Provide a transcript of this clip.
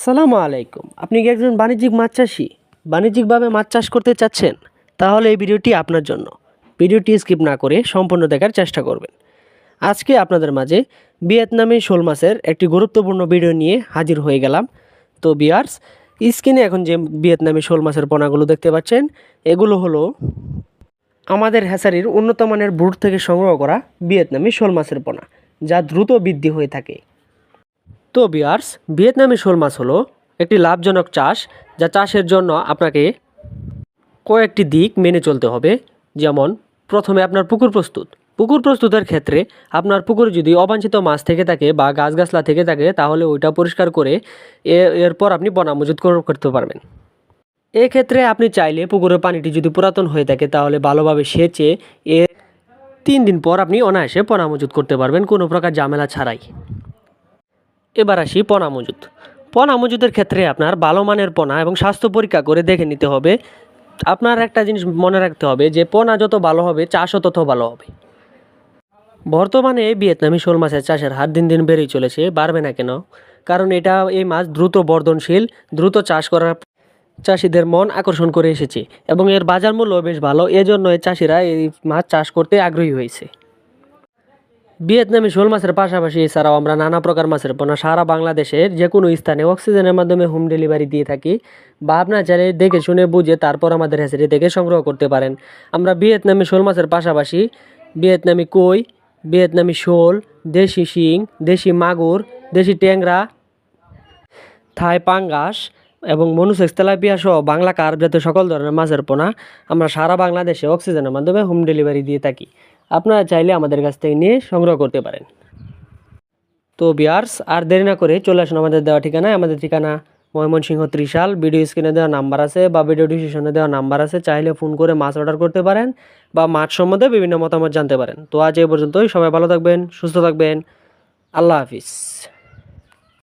সালামু আলাইকুম। আপনি কি একজন বাণিজ্যিক মাছ চাষি? বাণিজ্যিকভাবে মাছ চাষ করতে চাচ্ছেন? তাহলে এই ভিডিওটি আপনার জন্য। ভিডিওটি স্কিপ না করে সম্পূর্ণ দেখার চেষ্টা করবেন। আজকে আপনাদের মাঝে ভিয়েতনামি শোল মাছের একটি গুরুত্বপূর্ণ ভিডিও নিয়ে হাজির হয়ে গেলাম। তো ভিউয়ার্স, স্ক্রিনে এখন যে ভিয়েতনামি শোল মাছের পোনাগুলো দেখতে পাচ্ছেন, এগুলো হলো আমাদের হ্যাচারির উন্নত মানের ব্রুড থেকে সংগ্রহ করা ভিয়েতনামি শোল মাছের পোনা, যা দ্রুত বৃদ্ধি হয়ে থাকে। তো ভিউয়ার্স, ভিয়েতনামি শোল মাছ হলো একটি লাভজনক চাষ, যা চাষের জন্য আপনাকে কয়েকটি দিক মেনে চলতে হবে। যেমন, প্রথমে আপনার পুকুর প্রস্তুতের ক্ষেত্রে আপনার পুকুরে যদি অবাঞ্ছিত মাছ থেকে থাকে বা গাছগাছলা থেকে থাকে, তাহলে ওইটা পরিষ্কার করে এরপর আপনি পোনা মজুত করতে পারবেন। এক্ষেত্রে আপনি চাইলে পুকুরের পানিটি যদি পুরাতন হয়ে থাকে, তাহলে ভালোভাবে সেচে 3 দিন পর আপনি অনায়াসে পোনা মজুত করতে পারবেন, কোনো প্রকার ঝামেলা ছাড়াই। এবার আসি পোনা মজুত। পোনা মজুতের ক্ষেত্রে আপনার ভালো মানের পোনা এবং স্বাস্থ্য পরীক্ষা করে দেখে নিতে হবে। আপনার একটা জিনিস মনে রাখতে হবে যে পোনা যত ভালো হবে, চাষও তত ভালো হবে। বর্তমানে ভিয়েতনামি শোল মাছের চাষের হার দিন দিন বেড়েই চলেছে, বাড়বে না কেন? কারণ এই মাছ দ্রুত বর্ধনশীল, দ্রুত চাষ করার চাষিদের মন আকর্ষণ করে এসেছে এবং এর বাজার মূল্য বেশ ভালো। এজন্য চাষিরা এই মাছ চাষ করতে আগ্রহী হয়েছে। ভিয়েতনামি শোল মাছের পাশাপাশি এছাড়াও আমরা নানা প্রকার মাছের পোনা সারা বাংলাদেশের যে কোনো স্থানে অক্সিজেনের মাধ্যমে হোম ডেলিভারি দিয়ে থাকি, বা আপনার চাইলে দেখে শুনে বুঝে তারপর আমাদের হ্যাচারি থেকে সংগ্রহ করতে পারেন। আমরা ভিয়েতনামি শোল মাছের পাশাপাশি ভিয়েতনামি কই, ভিয়েতনামি শোল, দেশি শিং, দেশি মাগুর, দেশি ট্যাংরা, থাই পাঙ্গাস এবং মনুসেক্স তেলাপিয়া সহ বাংলা কার্প জাতীয় সকল ধরনের মাছের পোনা আমরা সারা বাংলাদেশে অক্সিজেনের মাধ্যমে হোম ডেলিভারি দিয়ে থাকি। আপনারা চাইলে আমাদের কাছ থেকে নিয়ে সংগ্রহ করতে পারেন। তো ভিউয়ার্স, আর দেরি না করে চলে আসুন আমাদের দেওয়া ঠিকানায়। আমাদের ঠিকানা ময়মনসিংহ ত্রিশাল। ভিডিও স্ক্রিনে দেওয়া নাম্বার আছে বা ভিডিও ডিসক্রিপশনে দেওয়া নাম্বার আছে, চাইলে ফোন করে মাছ অর্ডার করতে পারেন বা মাছ সম্বন্ধে বিভিন্ন মতামত জানতে পারেন। তো আজ এই পর্যন্তই। সবাই ভালো থাকবেন, সুস্থ থাকবেন। আল্লাহ হাফিজ।